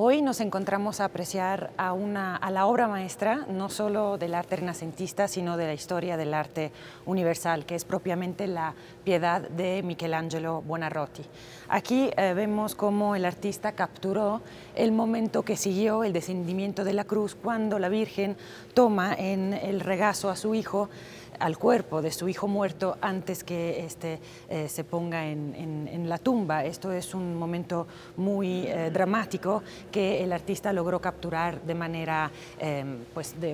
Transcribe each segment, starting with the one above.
Hoy nos encontramos a apreciar a la obra maestra, no solo del arte renacentista, sino de la historia del arte universal, que es propiamente la Piedad de Michelangelo Buonarroti. Aquí vemos cómo el artista capturó el momento que siguió el descendimiento de la cruz, cuando la Virgen toma en el regazo a su hijo, al cuerpo de su hijo muerto, antes que se ponga en la tumba. Esto es un momento muy dramático que el artista logró capturar de manera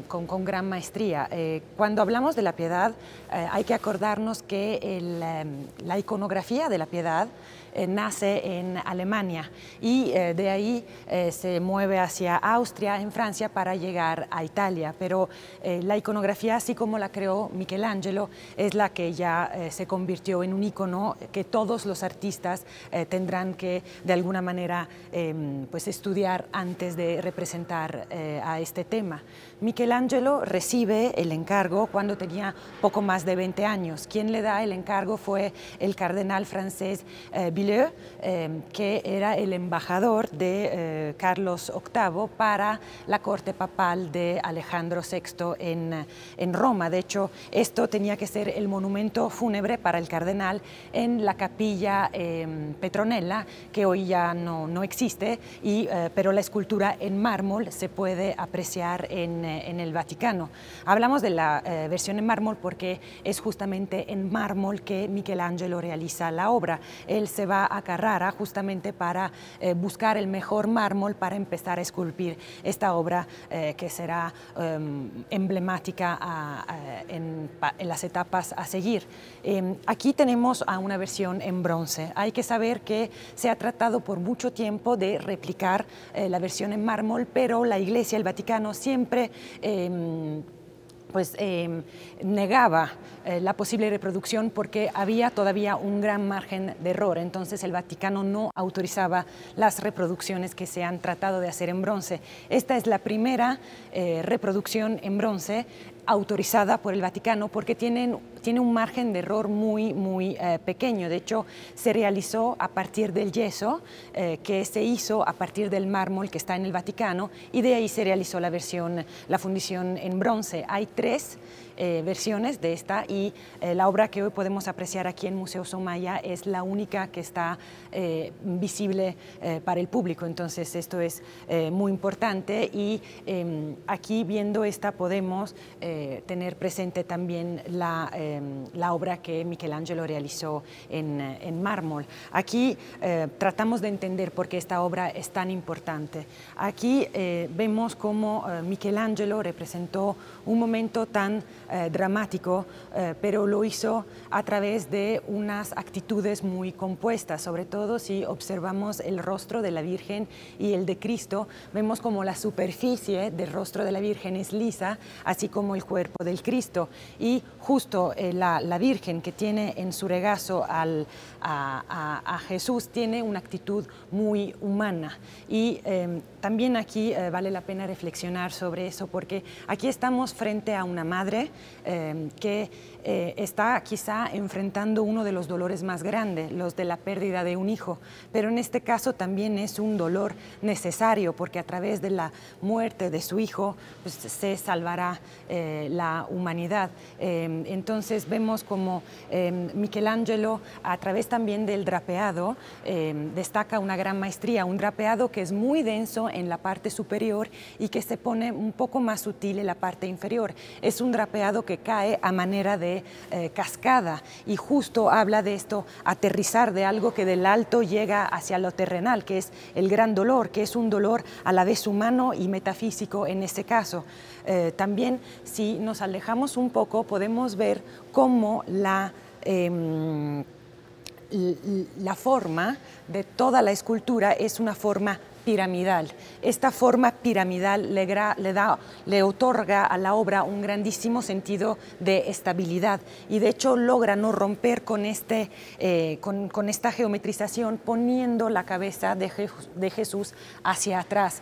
con gran maestría. Cuando hablamos de la Piedad, hay que acordarnos que la iconografía de la Piedad nace en Alemania y de ahí se mueve hacia Austria, en Francia, para llegar a Italia. Pero la iconografía, así como la creó Michelangelo, es la que ya se convirtió en un icono que todos los artistas tendrán que, de alguna manera, estudiar antes de representar a este tema. Michelangelo recibe el encargo cuando tenía poco más de 20 años. Quien le da el encargo fue el cardenal francés Villers, que era el embajador de Carlos VIII para la corte papal de Alejandro VI en Roma. De hecho, esto tenía que ser el monumento fúnebre para el cardenal en la capilla Petronella, que hoy ya no existe, pero la escultura en mármol se puede apreciar en el Vaticano. Hablamos de la versión en mármol porque es justamente en mármol que Michelangelo realiza la obra. Él se va a Carrara justamente para buscar el mejor mármol para empezar a esculpir esta obra que será emblemática en las etapas a seguir. Aquí tenemos a una versión en bronce. Hay que saber que se ha tratado por mucho tiempo de replicar la versión en mármol, pero la Iglesia, el Vaticano, siempre negaba la posible reproducción porque había todavía un gran margen de error. Entonces el Vaticano no autorizaba las reproducciones que se han tratado de hacer en bronce. Esta es la primera reproducción en bronce autorizada por el Vaticano porque tiene un margen de error muy pequeño. De hecho, se realizó a partir del yeso que se hizo a partir del mármol que está en el Vaticano, y de ahí se realizó la fundición en bronce. Hay tres versiones de esta, y la obra que hoy podemos apreciar aquí en Museo Soumaya es la única que está visible para el público. Entonces esto es muy importante, y aquí viendo esta podemos tener presente también la obra que Michelangelo realizó en mármol. Aquí tratamos de entender por qué esta obra es tan importante. Aquí vemos cómo Michelangelo representó un momento tan dramático, pero lo hizo a través de unas actitudes muy compuestas. Sobre todo si observamos el rostro de la Virgen y el de Cristo, vemos como la superficie del rostro de la Virgen es lisa, así como el cuerpo del Cristo, y justo la Virgen, que tiene en su regazo a Jesús, tiene una actitud muy humana. Y también aquí vale la pena reflexionar sobre eso, porque aquí estamos frente a una madre que está quizá enfrentando uno de los dolores más grandes, los de la pérdida de un hijo, pero en este caso también es un dolor necesario, porque a través de la muerte de su hijo se salvará la humanidad. Entonces vemos como Michelangelo, a través también del drapeado, destaca una gran maestría, un drapeado que es muy denso en la parte superior y que se pone un poco más sutil en la parte inferior. Es un drapeado que cae a manera de cascada, y justo habla de esto, aterrizar de algo que del alto llega hacia lo terrenal, que es el gran dolor, que es un dolor a la vez humano y metafísico en este caso. También, si nos alejamos un poco, podemos ver cómo la forma de toda la escultura es una forma piramidal. Esta forma piramidal le otorga a la obra un grandísimo sentido de estabilidad, y de hecho logra no romper con esta geometrización, poniendo la cabeza de Jesús hacia atrás.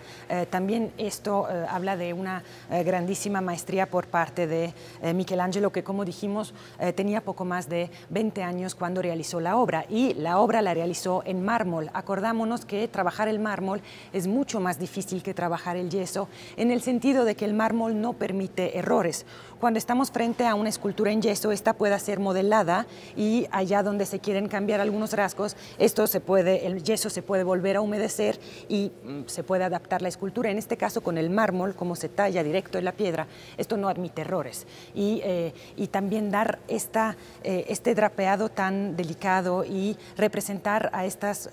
También esto habla de una grandísima maestría por parte de Michelangelo, que, como dijimos, tenía poco más de 20 años cuando realizó la obra, y la obra la realizó en mármol. Acordámonos que trabajar el mármol es mucho más difícil que trabajar el yeso, en el sentido de que el mármol no permite errores. Cuando estamos frente a una escultura en yeso, esta puede ser modelada y allá donde se quieren cambiar algunos rasgos, el yeso se puede volver a humedecer y se puede adaptar la escultura. En este caso, con el mármol, como se talla directo en la piedra, esto no admite errores. Y también dar este drapeado tan delicado y representar a estas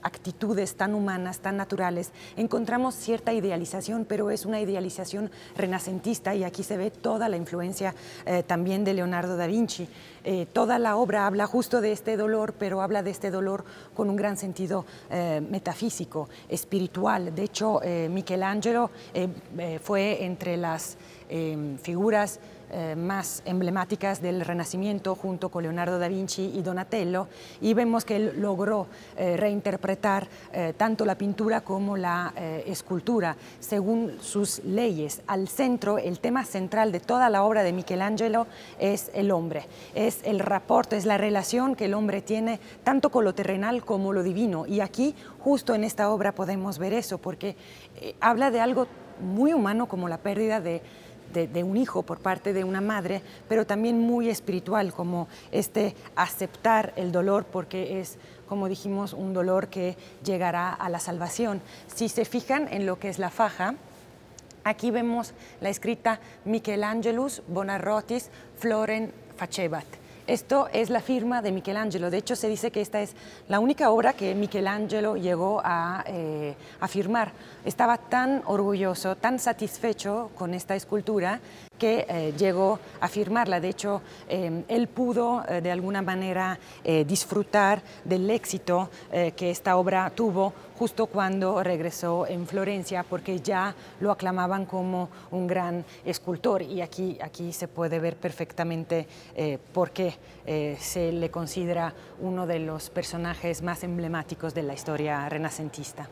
actitudes tan humanas, tan naturales, encontramos cierta idealización, pero es una idealización renacentista, y aquí se ve toda la influencia también de Leonardo da Vinci. Toda la obra habla justo de este dolor, pero habla de este dolor con un gran sentido metafísico, espiritual. De hecho, Michelangelo fue entre las figuras más emblemáticas del Renacimiento, junto con Leonardo da Vinci y Donatello, y vemos que él logró reinterpretar tanto la pintura como la escultura según sus leyes. Al centro, el tema central de toda la obra de Michelangelo es el hombre, es el rapport, es la relación que el hombre tiene tanto con lo terrenal como lo divino, y aquí justo en esta obra podemos ver eso, porque habla de algo muy humano como la pérdida de un hijo por parte de una madre, pero también muy espiritual, como aceptar el dolor, porque es, como dijimos, un dolor que llegará a la salvación. Si se fijan en lo que es la faja, aquí vemos la escrita Michelangelus Bonarotis Florem Facebat. Esto es la firma de Michelangelo. De hecho, se dice que esta es la única obra que Michelangelo llegó a firmar. Estaba tan orgulloso, tan satisfecho con esta escultura que llegó a firmarla. De hecho, él pudo de alguna manera disfrutar del éxito que esta obra tuvo justo cuando regresó en Florencia, porque ya lo aclamaban como un gran escultor, y aquí se puede ver perfectamente por qué se le considera uno de los personajes más emblemáticos de la historia renacentista.